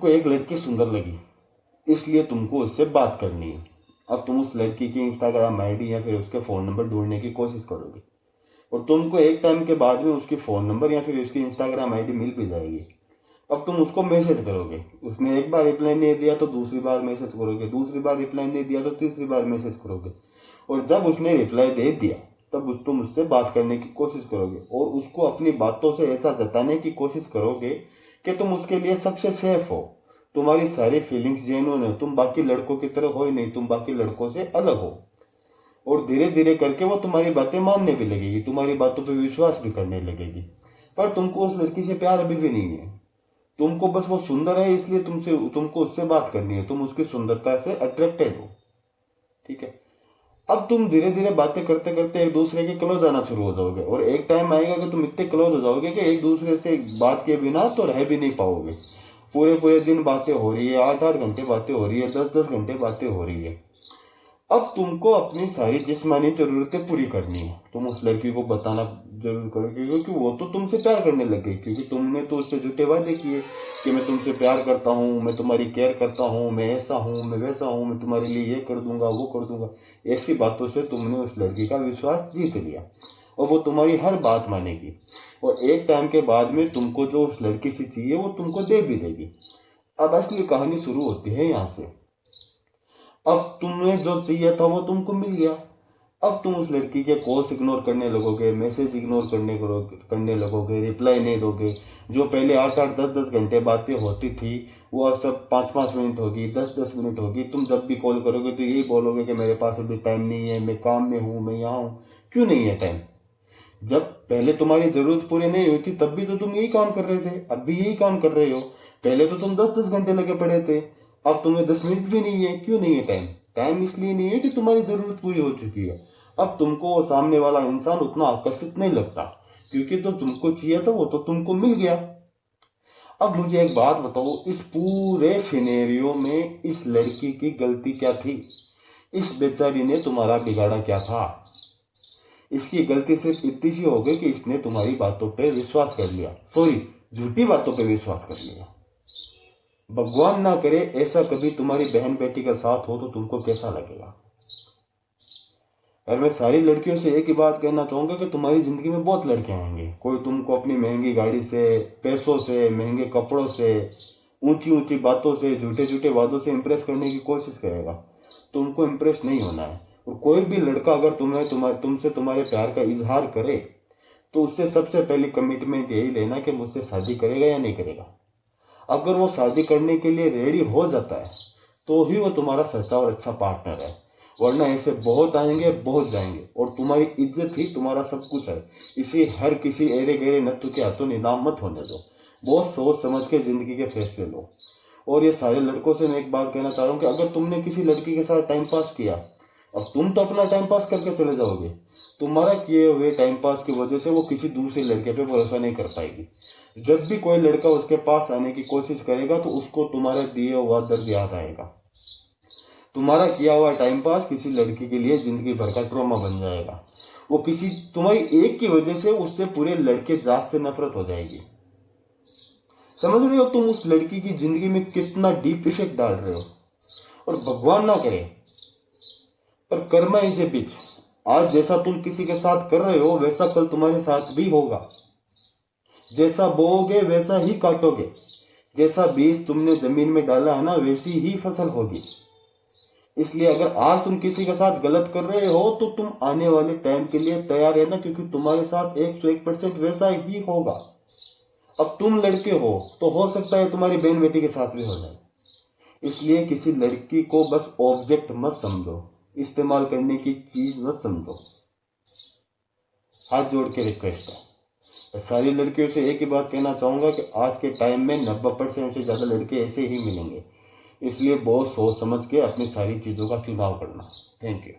तुमको एक लड़की सुंदर लगी, इसलिए तुमको उससे बात करनी है। अब तुम उस लड़की की इंस्टाग्राम आईडी या फिर उसके फ़ोन नंबर ढूंढने की कोशिश करोगे, और तुमको एक टाइम के बाद में उसकी फ़ोन नंबर या फिर उसकी इंस्टाग्राम आईडी मिल भी जाएगी। अब तुम उसको मैसेज करोगे, उसने एक बार रिप्लाई नहीं दिया तो दूसरी बार मैसेज करोगे, दूसरी बार रिप्लाई नहीं दिया तो तीसरी बार मैसेज करोगे, और जब उसने रिप्लाई दे दिया तब तुम उससे बात करने की कोशिश करोगे, और उसको अपनी बातों से ऐसा जताने की कोशिश करोगे कि तुम उसके लिए सबसे सेफ हो, तुम्हारी सारी फीलिंग्स जेन्युइन है, तुम बाकी लड़कों की तरह हो ही नहीं, तुम बाकी लड़कों से अलग हो। और धीरे धीरे करके वो तुम्हारी बातें मानने भी लगेगी, तुम्हारी बातों पर विश्वास भी करने लगेगी। पर तुमको उस लड़की से प्यार अभी भी नहीं है, तुमको बस वो सुंदर है इसलिए तुमको उससे बात करनी है, तुम उसकी सुंदरता से अट्रैक्टेड हो। ठीक है, अब तुम धीरे धीरे बातें करते करते एक दूसरे के क्लोज आना शुरू हो जाओगे, और एक टाइम आएगा कि तुम इतने क्लोज हो जाओगे कि एक दूसरे से बात किए बिना तो रह भी नहीं पाओगे। पूरे पूरे दिन बातें हो रही है, 8-8 घंटे बातें हो रही है, 10-10 घंटे बातें हो रही है। अब तुमको अपनी सारी जिस्मानी जरूरतें पूरी करनी है, तुम उस लड़की को बताना जरूर करोगे, क्योंकि वो तो तुमसे प्यार करने लग गई, क्योंकि तुमने तो उससे झूठे वादे किए कि मैं तुमसे प्यार करता हूँ, मैं तुम्हारी केयर करता हूँ, मैं ऐसा हूँ, मैं वैसा हूँ, मैं तुम्हारे लिए ये कर दूंगा, वो कर दूंगा। ऐसी बातों से तुमने उस लड़की का विश्वास जीत लिया, और वो तुम्हारी हर बात मानेगी, और एक टाइम के बाद में तुमको जो उस लड़की से चाहिए वो तुमको दे भी देगी। अब असली कहानी शुरू होती है यहाँ से। अब तुम्हें जो चाहिए था वो तुमको मिल गया। अब तुम उस लड़की के कॉल्स इग्नोर करने लगोगे, मैसेज इग्नोर करने लगोगे, रिप्लाई नहीं दोगे। जो पहले 8-8 10-10 घंटे बातें होती थी वो अब सब 5-5 मिनट होगी, 10-10 मिनट होगी। तुम जब भी कॉल करोगे तो यही बोलोगे कि मेरे पास अभी टाइम नहीं है, मैं काम में हूँ, मैं यहाँ हूँ। क्यों नहीं है टाइम? जब पहले तुम्हारी जरूरत पूरी नहीं हुई थी तब भी तो तुम यही काम कर रहे थे, अब भी यही काम कर रहे हो। पहले तो तुम 10-10 घंटे लगे पड़े थे, अब तुम्हें 10 मिनट भी नहीं है। क्यों नहीं है टाइम? टाइम इसलिए नहीं है कि तुम्हारी जरूरत पूरी हो चुकी है। अब तुमको वो सामने वाला इंसान उतना आकर्षित नहीं लगता, क्योंकि जो तुमको चाहिए था वो तो तुमको मिल गया। अब मुझे एक बात बताओ, इस पूरे सिनेरियो में इस लड़की की गलती क्या थी? इस बेचारी ने तुम्हारा बिगाड़ा क्या था? इसकी गलती सिर्फ इतनी सी हो गई कि इसने तुम्हारी बातों पे विश्वास कर लिया, सॉरी, झूठी बातों पे विश्वास कर लिया। भगवान ना करे ऐसा कभी तुम्हारी बहन बेटी का साथ हो तो तुमको कैसा लगेगा? और मैं सारी लड़कियों से एक ही बात कहना चाहूंगा कि तुम्हारी जिंदगी में बहुत लड़के आएंगे, कोई तुमको अपनी महंगी गाड़ी से, पैसों से, महंगे कपड़ों से, ऊंची ऊंची बातों से, झूठे झूठे वादों से इंप्रेस करने की कोशिश करेगा। तुमको इंप्रेस नहीं होना है। और कोई भी लड़का अगर तुमसे तुम्हारे प्यार का इजहार करे तो उससे सबसे पहली कमिटमेंट यही लेना कि मुझसे शादी करेगा या नहीं करेगा। अगर वो शादी करने के लिए रेडी हो जाता है तो ही वो तुम्हारा सच्चा और अच्छा पार्टनर है, वरना ऐसे बहुत आएंगे, बहुत जाएंगे, और तुम्हारी इज्जत ही तुम्हारा सब कुछ है। इसी हर किसी एरे गहरे नत्थु के हाथों नीलाम मत होने दो। बहुत सोच समझ के जिंदगी के फैसले लो। और ये सारे लड़कों से मैं एक बात कहना चाह रहा हूँ कि अगर तुमने किसी लड़की के साथ टाइम पास किया, अब तुम तो अपना टाइम पास करके चले जाओगे, तुम्हारा किए हुए टाइम पास की वजह से वो किसी दूसरे लड़के पे भरोसा नहीं कर पाएगी। जब भी कोई लड़का उसके पास आने की कोशिश करेगा तो उसको तुम्हारे दिए हुआ दर्द याद आएगा। तुम्हारा किया हुआ टाइम पास किसी लड़की के लिए जिंदगी भर का ट्रॉमा बन जाएगा। वो किसी तुम्हारी एक की वजह से उससे पूरे लड़के जात से नफरत हो जाएगी। समझ रहे हो तुम उस लड़की की जिंदगी में कितना डीप इफेक्ट डाल रहे हो? और भगवान ना करे पर कर्मा इज ए बिच। आज जैसा तुम किसी के साथ कर रहे हो वैसा कल तुम्हारे साथ भी होगा। जैसा बोओगे वैसा ही काटोगे। जैसा बीज तुमने जमीन में डाला है ना, वैसी ही फसल होगी। इसलिए अगर आज तुम किसी के साथ गलत कर रहे हो तो तुम आने वाले टाइम के लिए तैयार है ना, क्योंकि तुम्हारे साथ 101% वैसा ही होगा। अब तुम लड़के हो तो हो सकता है तुम्हारी बहन बेटी के साथ भी हो जाए। इसलिए किसी लड़की को बस ऑब्जेक्ट मत समझो, इस्तेमाल करने की चीज मत समझो। हाथ जोड़ के रिक्वेस्ट है। सारी लड़कियों से एक ही बात कहना चाहूंगा कि आज के टाइम में 90% से ज्यादा लड़के ऐसे ही मिलेंगे। इसलिए बहुत सोच समझ के अपनी सारी चीजों का चुनाव करना। Thank you.